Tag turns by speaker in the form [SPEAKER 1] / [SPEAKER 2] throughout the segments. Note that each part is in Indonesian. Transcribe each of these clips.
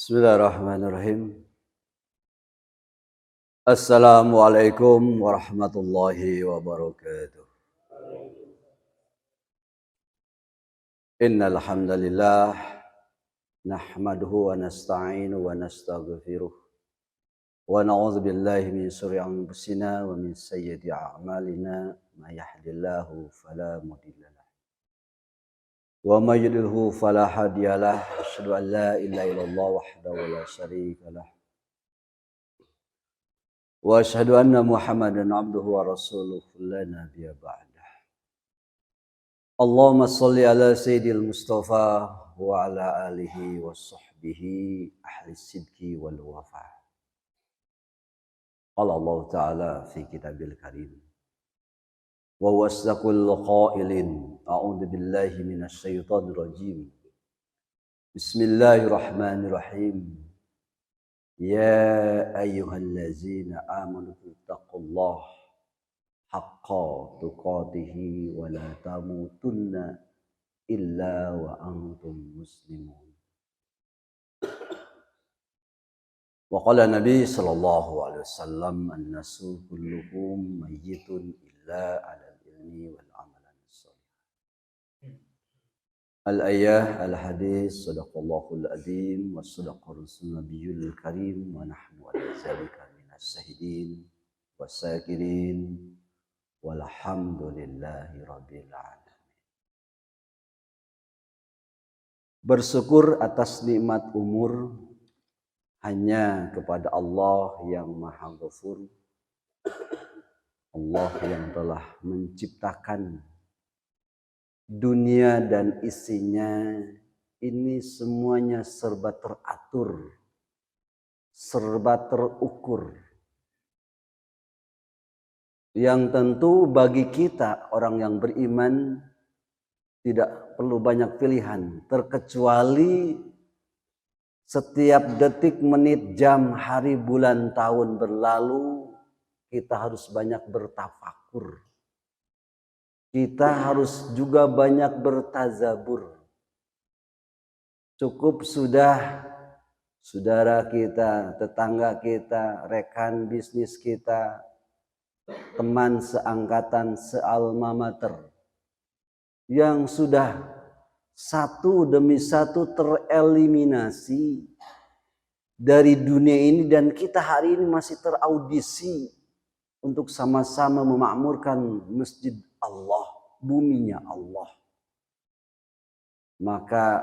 [SPEAKER 1] Bismillahirrahmanirrahim. Assalamualaikum warahmatullahi wabarakatuh. Innal hamdalillah nahmaduhu wa nasta'inu wa nastaghfiruh wa na'udzu billahi min shururi anfusina wa min sayyiati a'malina may yahdihillahu fala mudilla lahu wa may yudlilhu fala hadiyalah. Asyhadu an la ilaha illallah wahdahu la syarika lah. Wa asyhadu anna Muhammadan abduhu wa rasuluhu la nabiyya ba'dah. Allahumma shalli ala sayyidil Mustafa wa ala alihi wa sahbihi ahli sidqi wal wafa. Qala Allah Ta'ala fi kitabil karim. Wa wasdaqul qailin. A'udzu billahi minasy syaithanir rajim. Bismillahirrahmanirrahim. Ya ayyuhallazina amanu taqullaha haqqa tuqatih wa la tamutunna illa wa antum muslimun. Wa qala Nabi sallallahu alaihi wasallam an-nasu kulluhum mayyitun illa 'alal ilmi wal 'amalan shalih. Al-ayah al-hadis sadaqallahul azim wa sadaqa rasul nabiyul karim wa nahnu ala zalika minas syahidin wasakirin walhamdulillahi rabbil alamin. Bersyukur atas nikmat umur hanya kepada Allah yang Maha Ghafur, Allah yang telah menciptakan dunia dan isinya ini semuanya serba teratur, serba terukur. Yang tentu bagi kita orang yang beriman tidak perlu banyak pilihan, terkecuali setiap detik, menit, jam, hari, bulan, tahun berlalu kita harus banyak bertafakur. Kita harus juga banyak bertazabur. Cukup sudah saudara kita, tetangga kita, rekan bisnis kita, teman seangkatan, sealma mater yang sudah satu demi satu tereliminasi dari dunia ini dan kita hari ini masih teraudisi untuk sama-sama memakmurkan masjid Allah, buminya Allah. Maka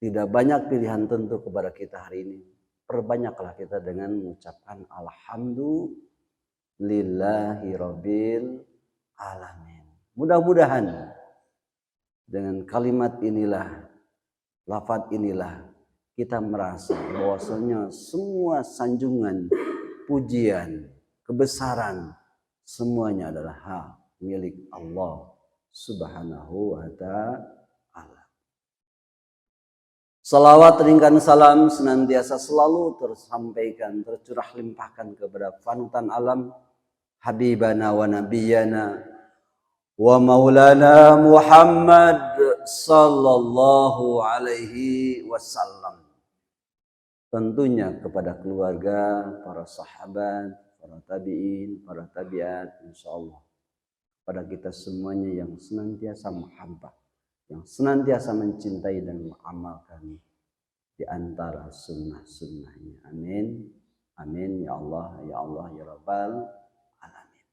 [SPEAKER 1] tidak banyak pilihan tentu kepada kita hari ini. Perbanyaklah kita dengan mengucapkan alhamdulillahi rabbil alamin. Mudah-mudahan dengan kalimat inilah, lafaz inilah kita merasa bahwasanya semua sanjungan, pujian, kebesaran semuanya adalah hak milik Allah Subhanahu wa ta'ala. Salawat ringkan salam senantiasa selalu tersampaikan, tercurah limpahkan kepada panutan alam Habibana wa Nabiyana wa Maulana Muhammad sallallahu alaihi wasallam. Tentunya kepada keluarga, para sahabat, para tabi'in, para tabi'at, insyaallah. Pada kita semuanya yang senantiasa mahabbah, yang senantiasa mencintai dan mengamalkan di antara sunnah-sunnahnya. Amin. Amin ya Allah, ya Allah, ya Rabbal alamin.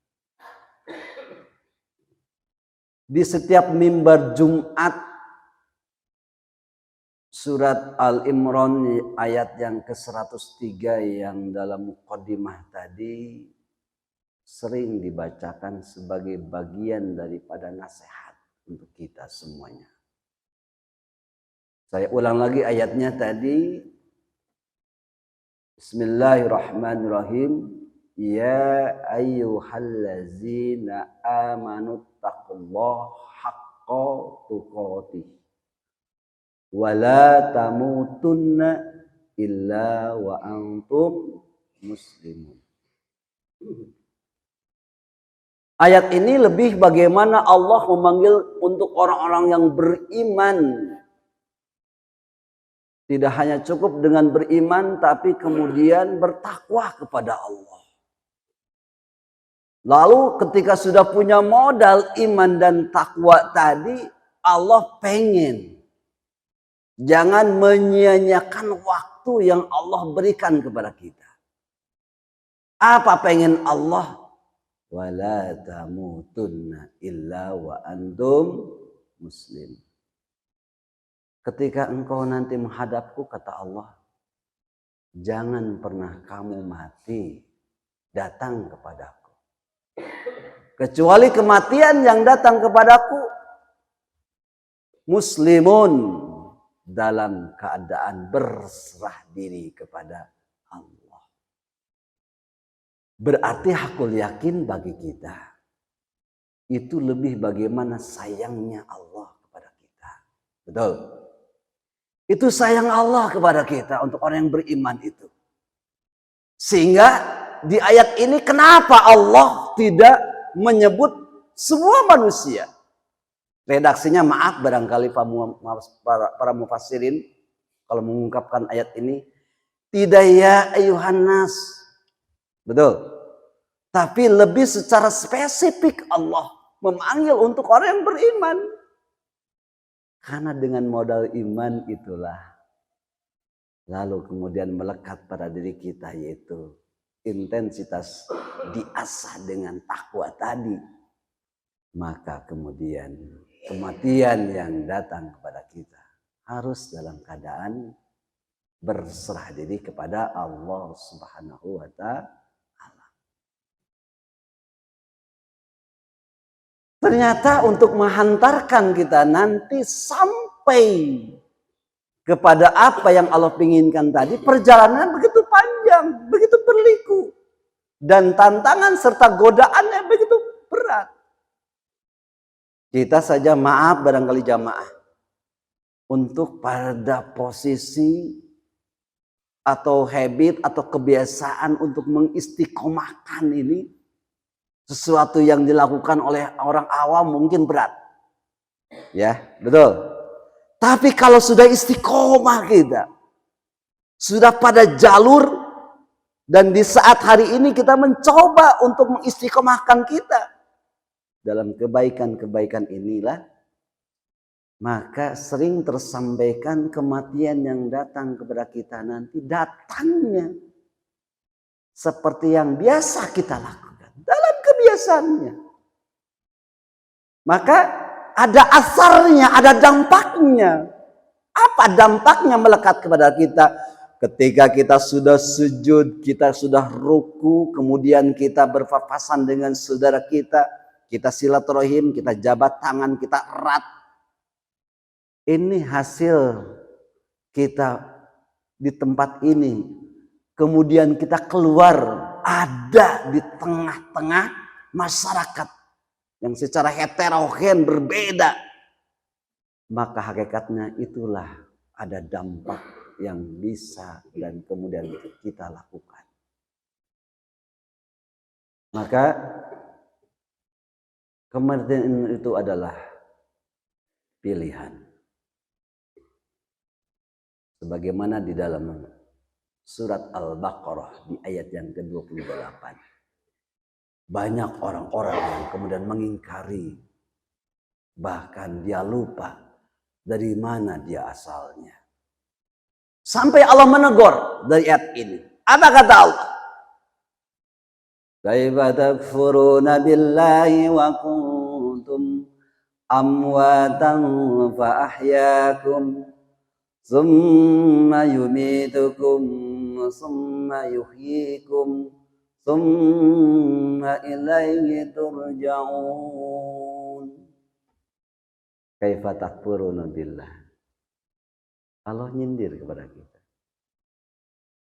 [SPEAKER 1] Di setiap mimbar Jumat surat Al-Imran ayat yang ke-103 yang dalam muqaddimah tadi sering dibacakan sebagai bagian daripada nasihat untuk kita semuanya. Saya ulang lagi ayatnya tadi. Bismillahirrahmanirrahim. Ya ayyuhallazina amanu taqullaha haqqa tuqatih wa la tamutunna illa wa antum muslimun. Ayat ini lebih bagaimana Allah memanggil untuk orang-orang yang beriman Tidak hanya cukup dengan beriman, tapi kemudian bertakwa kepada Allah. Lalu ketika sudah punya modal iman dan takwa tadi, Allah pengen. Jangan menyia-nyiakan waktu yang Allah berikan kepada kita. Apa pengen Allah? Wala tamutunna illa wa antum muslim. Ketika engkau nanti menghadapku, kata Allah, jangan pernah kamu mati datang kepadaku. Kecuali kematian yang datang kepadaku muslimun, dalam keadaan berserah diri kepada Allah. Berarti hakul yakin bagi kita itu lebih bagaimana sayangnya Allah kepada kita. Betul? Itu sayang Allah kepada kita untuk orang yang beriman itu. Sehingga di ayat ini kenapa Allah tidak menyebut semua manusia? Redaksinya maaf barangkali para mufassirin kalau mengungkapkan ayat ini. Tidak ya ayuhan nas. Betul. Tapi lebih secara spesifik Allah memanggil untuk orang yang beriman. Karena dengan modal iman itulah lalu kemudian melekat pada diri kita, yaitu intensitas diasah dengan takwa tadi. Maka kemudian kematian yang datang kepada kita harus dalam keadaan berserah diri kepada Allah Subhanahu wa Ta'ala. Ternyata untuk menghantarkan kita nanti sampai kepada apa yang Allah inginkan tadi, perjalanan begitu panjang, begitu berliku. Dan tantangan serta godaannya begitu berat. Kita saja maaf barangkali jamaah, untuk pada posisi atau habit atau kebiasaan untuk mengistiqomahkan ini, sesuatu yang dilakukan oleh orang awam mungkin berat. Ya, betul. Tapi kalau sudah istiqomah kita, sudah pada jalur, dan di saat hari ini kita mencoba untuk mengistiqomahkan kita dalam kebaikan-kebaikan inilah, maka sering tersampaikan kematian yang datang kepada kita nanti datangnya seperti yang biasa kita lakukan dalam kebiasaannya. Maka ada asarnya, ada dampaknya. Apa dampaknya melekat kepada kita? Ketika kita sudah sujud, kita sudah ruku, kemudian kita berpapasan dengan saudara kita silaturahim, kita jabat tangan, kita erat. Ini hasil kita di tempat ini. Kemudian kita keluar, ada di tengah-tengah masyarakat yang secara heterogen berbeda. Maka hakikatnya itulah ada dampak yang bisa dan kemudian kita lakukan. Maka kematian itu adalah pilihan. Sebagaimana di dalam surat Al-Baqarah di ayat yang ke-28. Banyak orang-orang yang kemudian mengingkari. Bahkan dia lupa dari mana dia asalnya. Sampai Allah menegur dari ayat ini. Apa kata Allah? Kaifa takfuruna billahi wa kuntum amwatan fa ahyakum summa yumitukum summa yuhyikum summa ilaihi turja'un. Kaifa takfuruna billah. Allah nyindir kepada kita.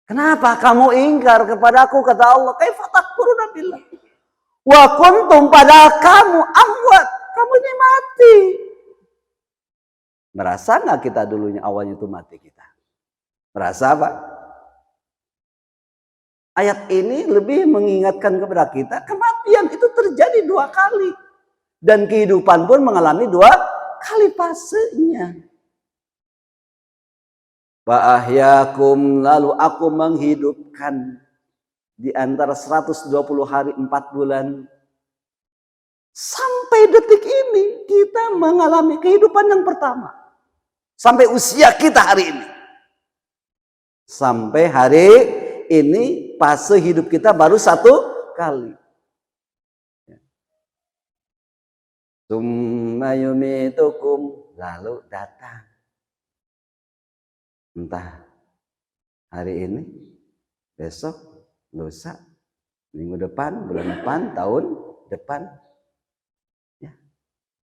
[SPEAKER 1] Kenapa kamu ingkar kepadaku, kata Allah? Kaifa takfuruna billah. Wa kuntum, padahal kamu amwat, kamu ini mati. Merasa nggak kita dulunya awalnya itu mati kita? Merasa apa? Ayat ini lebih mengingatkan kepada kita kematian itu terjadi 2 kali. Dan kehidupan pun mengalami 2 kali fasenya. Fa ahyakum, lalu aku menghidupkan di antara 120 hari 4 bulan. Sampai detik ini kita mengalami kehidupan yang pertama. Sampai usia kita hari ini. Sampai hari ini fase hidup kita baru 1 kali. Tsumma yumitukum, lalu datang. Entah hari ini, besok, lusa, minggu depan, bulan depan, tahun depan. Ya.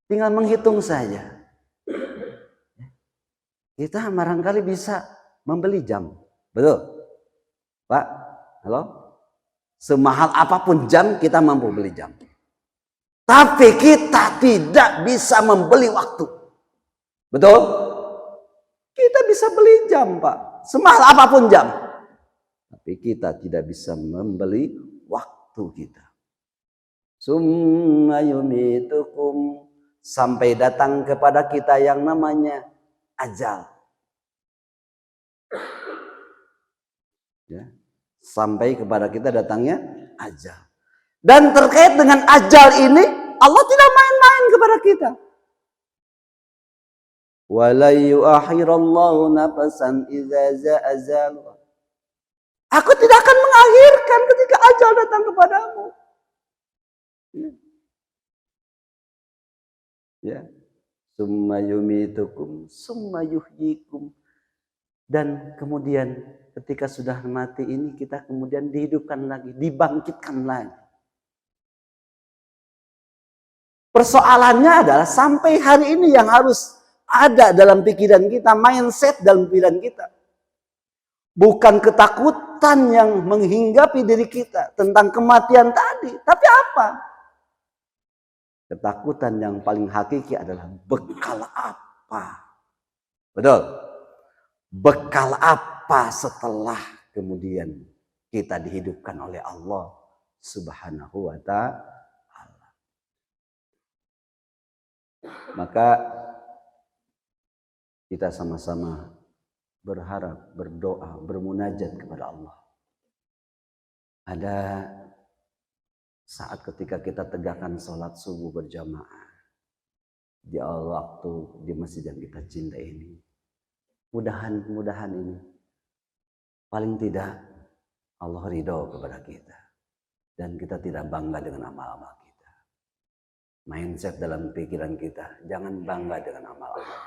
[SPEAKER 1] Tinggal menghitung saja. Kita barangkali bisa membeli jam. Betul? Pak, halo? Semahal apapun jam kita mampu beli jam. Tapi kita tidak bisa membeli waktu. Betul? Kita bisa beli jam, Pak. Semahal apapun jam. Tapi kita tidak bisa membeli waktu kita. Summa yumitukum, sampai datang kepada kita yang namanya ajal. Ya. Sampai kepada kita datangnya ajal. Dan terkait dengan ajal ini, Allah tidak main-main kepada kita. Wala yu'akhirallahu nafsan idza jaa ajaluha. Aku tidak akan mengakhirkan ketika ajal datang kepadamu. Ya. Summa yumitukum, summa yuhyikum. Dan kemudian ketika sudah mati ini kita kemudian dihidupkan lagi, dibangkitkan lagi. Persoalannya adalah sampai hari ini yang harus ada dalam pikiran kita, mindset dalam pikiran kita. Bukan ketakutan yang menghinggapi diri kita tentang kematian tadi, tapi apa? Ketakutan yang paling hakiki adalah bekal apa? Betul? Bekal apa setelah kemudian kita dihidupkan oleh Allah Subhanahu wa ta'ala. Maka kita sama-sama berharap, berdoa, bermunajat kepada Allah. Ada saat ketika kita tegakkan sholat subuh berjamaah di waktu di masjid yang kita cintai ini. Mudahan ini paling tidak Allah ridho kepada kita. Dan kita tidak bangga dengan amal-amal kita. Mindset dalam pikiran kita, jangan bangga dengan amal-amal kita.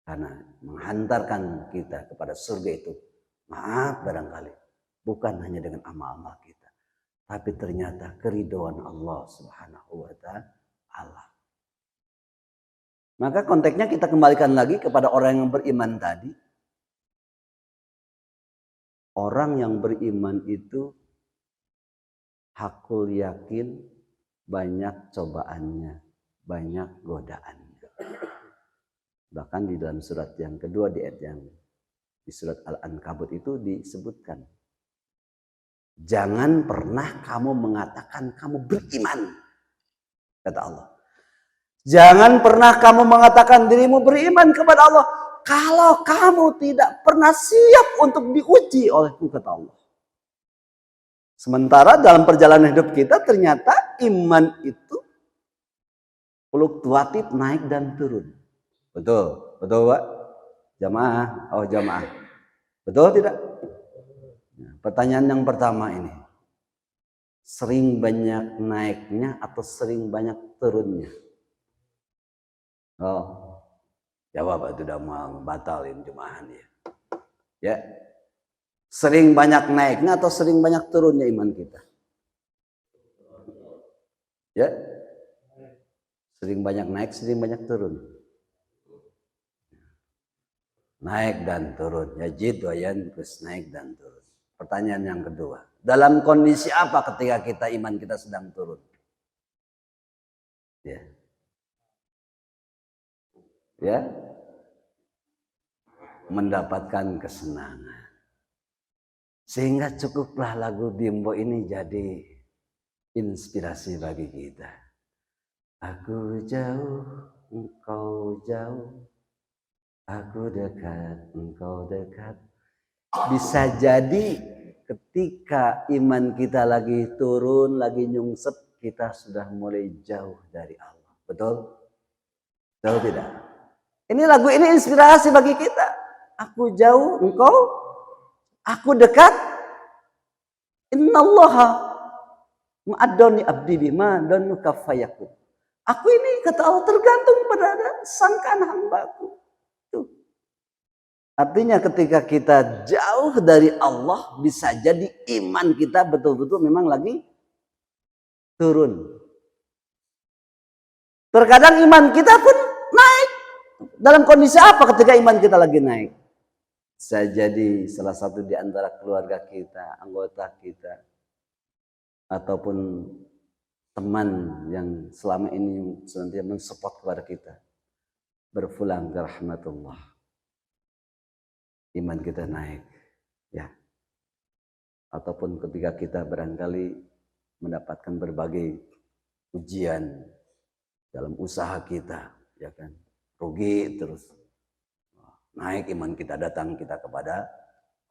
[SPEAKER 1] Karena menghantarkan kita kepada surga itu, maaf barangkali, bukan hanya dengan amal-amal kita. Tapi ternyata keridhaan Allah Subhanahu wa ta'ala. Maka konteksnya kita kembalikan lagi kepada orang yang beriman tadi. Orang yang beriman itu hakul yakin banyak cobaannya, banyak godaannya. Bahkan di dalam surat yang kedua di ayat yang di surat Al-Ankabut itu disebutkan. Jangan pernah kamu mengatakan kamu beriman, kata Allah. Jangan pernah kamu mengatakan dirimu beriman kepada Allah kalau kamu tidak pernah siap untuk diuji olehku, kata Allah. Sementara dalam perjalanan hidup kita ternyata iman itu fluktuatif, naik dan turun. Betul, betul Pak? Jamaah, jamaah. Betul tidak? Nah, pertanyaan yang pertama ini. Sering banyak naiknya atau sering banyak turunnya? Jawab, itu udah mau batalin jemaah ya. Ya. Sering banyak naiknya atau sering banyak turunnya iman kita? Ya. Sering banyak naik, sering banyak turun. Naik dan turun. Yazid wa yanqus, naik dan turun. Pertanyaan yang kedua. Dalam kondisi apa ketika kita iman kita sedang turun? Ya. Ya, mendapatkan kesenangan. Sehingga cukuplah lagu Bimbo ini jadi inspirasi bagi kita. Aku jauh, engkau jauh, Aku dekat, engkau dekat. Bisa jadi ketika iman kita lagi turun, lagi nyungsep, kita sudah mulai jauh dari Allah. Betul? Betul tidak? Ini lagu ini inspirasi bagi kita. Aku jauh, engkau. Aku dekat. Innallaha ma'adoni abdi bima donu kafayaku. Aku ini kata Allah tergantung pada sangkaan hambaku. Tuh. Artinya ketika kita jauh dari Allah, bisa jadi iman kita betul-betul memang lagi turun. Terkadang iman kita pun naik. Dalam kondisi apa ketika iman kita lagi naik? Bisa jadi salah satu di antara keluarga kita, anggota kita, ataupun teman yang selama ini senantiasa mensupport kepada kita, berpulang ke rahmatullah. Iman kita naik, ya. Ataupun ketika kita barangkali mendapatkan berbagai ujian dalam usaha kita, ya kan, rugi terus, naik iman kita, datang kita kepada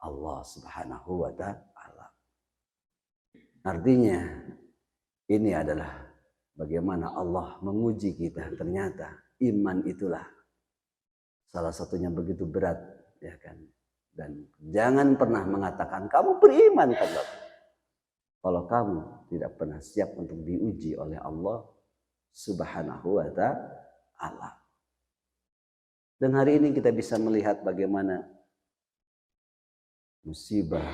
[SPEAKER 1] Allah Subhanahu wa Ta'ala. Artinya ini adalah bagaimana Allah menguji kita. Ternyata iman itulah salah satunya begitu berat, ya kan. Dan jangan pernah mengatakan kamu beriman kalau kamu tidak pernah siap untuk diuji oleh Allah Subhanahu wa Ta'ala. Dan hari ini kita bisa melihat bagaimana musibah,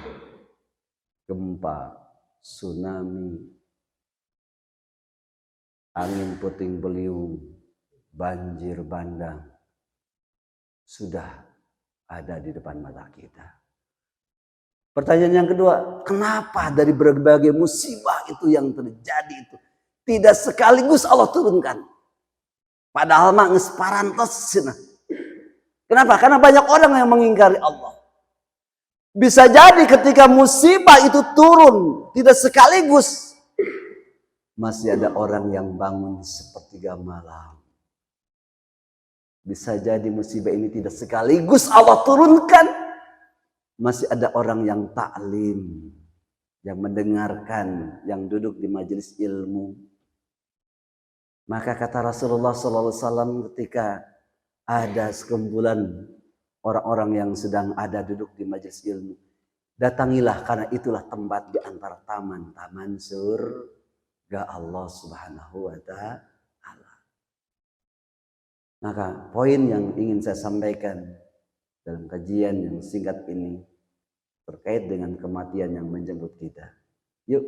[SPEAKER 1] gempa, tsunami, angin puting beliung, banjir bandang sudah ada di depan mata kita. Pertanyaan yang kedua, kenapa dari berbagai musibah itu yang terjadi itu tidak sekaligus Allah turunkan? Padahal mah geus parantos. Kenapa? Karena banyak orang yang mengingkari Allah. Bisa jadi ketika musibah itu turun tidak sekaligus, masih ada orang yang bangun di sepertiga malam. Bisa jadi musibah ini tidak sekaligus Allah turunkan, masih ada orang yang taklim, yang mendengarkan, yang duduk di majelis ilmu. Maka kata Rasulullah SAW ketika ada sekumpulan orang-orang yang sedang ada duduk di majelis ilmu, datangilah karena itulah tempat di antara taman-taman surga Allah Subhanahu wa Ta'ala. Maka poin yang ingin saya sampaikan dalam kajian yang singkat ini terkait dengan kematian yang menjemput kita. Yuk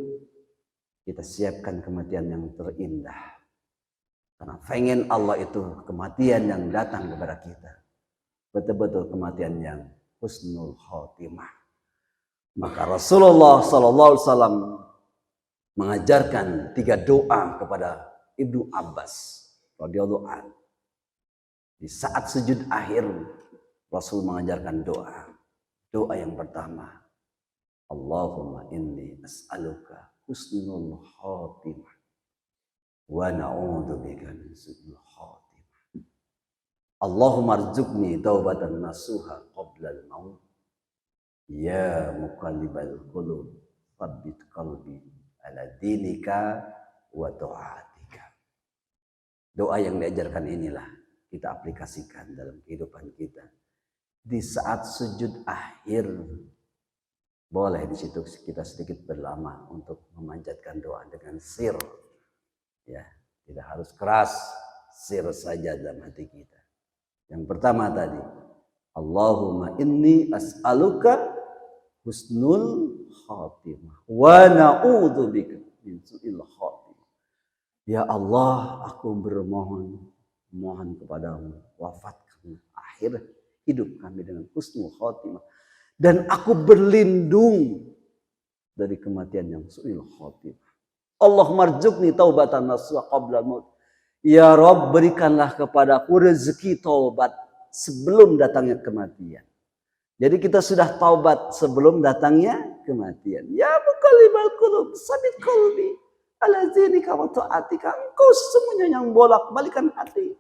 [SPEAKER 1] kita siapkan kematian yang terindah. Karena pengen Allah itu kematian yang datang kepada kita betul-betul kematian yang husnul khotimah. Maka Rasulullah SAW mengajarkan 3 doa kepada Ibnu Abbas radhiyallahu anhu. Di saat sujud akhir Rasul mengajarkan doa. Doa yang pertama, Allahumma inni as'aluka husnul khotimah wa na'udzubika min su'il khotimah. Allahumma arzuqni taubatan nasuha qabla al-maut. Ya muqallibal qulub, tsabbit qalbi ala dinika wa ta'atika. Doa yang diajarkan inilah kita aplikasikan dalam kehidupan kita. Di saat sujud akhir, boleh di situ kita sedikit berlama untuk memanjatkan doa dengan sir. Ya, tidak harus keras, sir saja dalam hati kita. Yang pertama tadi, Allahumma inni as'aluka husnul khatimah wa na'udzubika min su'il khatimah. Ya Allah, aku mohon kepadamu, wafatkan akhir hidup kami dengan husnul khatimah, dan aku berlindung dari kematian yang su'il khatimah. Allahumma rzuqni taubatan nasuha qabla maut. Ya Rabb, berikanlah kepadaku rezeki taubat sebelum datangnya kematian. Jadi kita sudah taubat sebelum datangnya kematian. Ya muqallibal qulub, tsabbit qalbi ala dinika wa ta'atika. Engkau sesungguhnya yang bolak-balikan hati.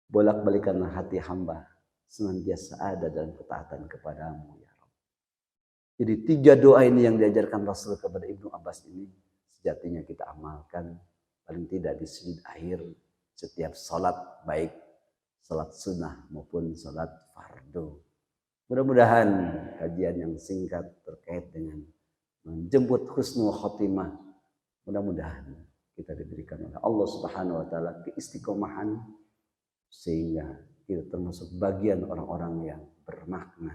[SPEAKER 1] bolak-balikanlah hati hamba senantiasa ada dalam ketaatan kepadamu ya Rabb. Jadi 3 doa ini yang diajarkan Rasul kepada Ibnu Abbas ini sejatinya kita amalkan paling tidak di sudut akhir setiap salat, baik salat sunnah maupun salat fardu. Mudah-mudahan kajian yang singkat terkait dengan menjemput husnul khotimah, mudah-mudahan kita diberikan oleh Allah Subhanahu wa taala keistiqomahan sehingga kita termasuk bagian orang-orang yang bermakna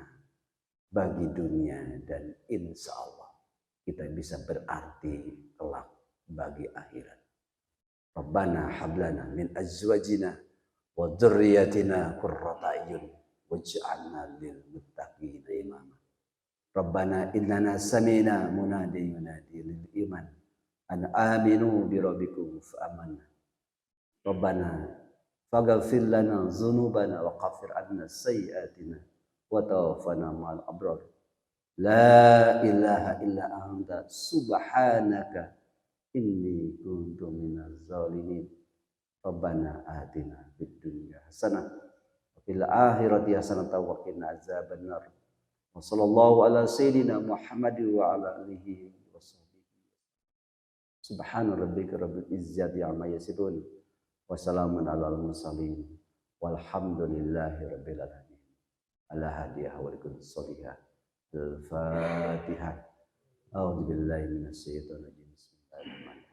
[SPEAKER 1] bagi dunia dan insya Allah kita bisa berarti kelak bagi akhirat. Rabbana hablana min azwajina wa dzurriyyatina qurrata a'yun waj'alna lil muttaqina imama. Rabbana innana sami'na munadi yunadi lil iman an aminu bi rabbikum fa amanna. Rabbana faghfir lana dzunubana wa kaffir 'anna sayyi'atina wa tawaffana ma'al abrar. La ilaha illa anta subhanaka inni kuntu minaz zalimin. Rabbana atina fid dunya hasanah wa fil akhirati hasanah wa qina azabannar. Wa sallallahu ala sayyidina Muhammad wa ala alihi wa sahbihi. Subhana rabbika rabbil izzati amma yasifun wa salamun alal mursalin walhamdulillahi rabbil alamin. Ala hadiyah wa likulli salihah. Al-Fatihah. A'udzu billahi minasy syaithanir rajim. Bismillahirrahmanirrahim.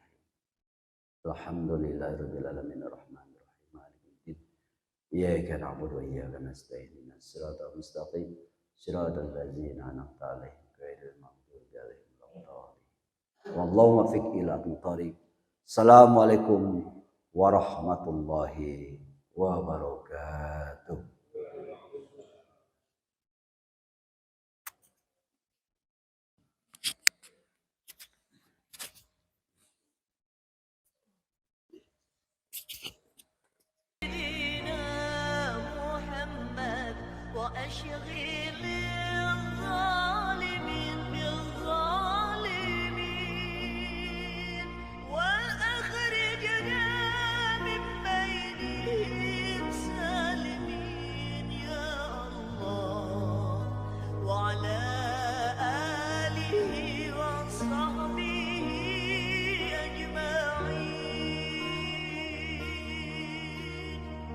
[SPEAKER 1] Alhamdulillahirabbil alamin arrahmanir rahim maliki yaumiddin. Iyyaka na'budu wa iyyaka nasta'in. Ihdinas siratal mustaqim. Siratal ladzina an'amta 'alaihim ghairil maghdubi 'alaihim waladdallin. Wallahu muwaffiq ila aqwamit. Assalamualaikum warahmatullahi wabarakatuh.